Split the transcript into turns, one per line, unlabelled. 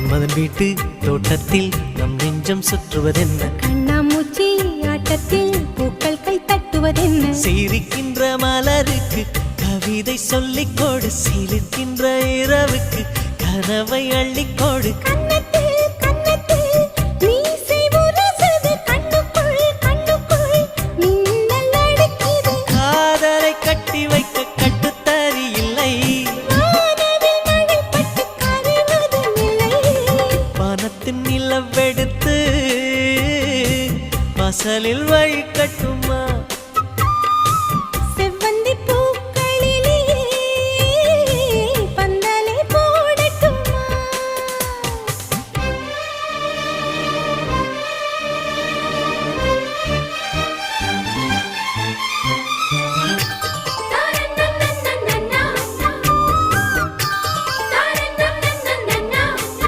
மன்மதன் வீட்டு தோட்டத்தில் நம் நெஞ்சம் சுற்றுவதென்ன
கண்ணாமூச்சி ஆட்டத்தில் பூக்கள் கை தட்டுவதென்ன
சிரிக்கின்ற மலருக்கு கவிதை சொல்லிக் கொடு சிலிர்க்கின்ற இரவுக்கு கனவை அள்ளிக்கொடு காதலை கட்டி வைக்க கட்டுத்தறி இல்லை வானத்தின் நிலவெடுத்து வாசலில் வழி கட்டும்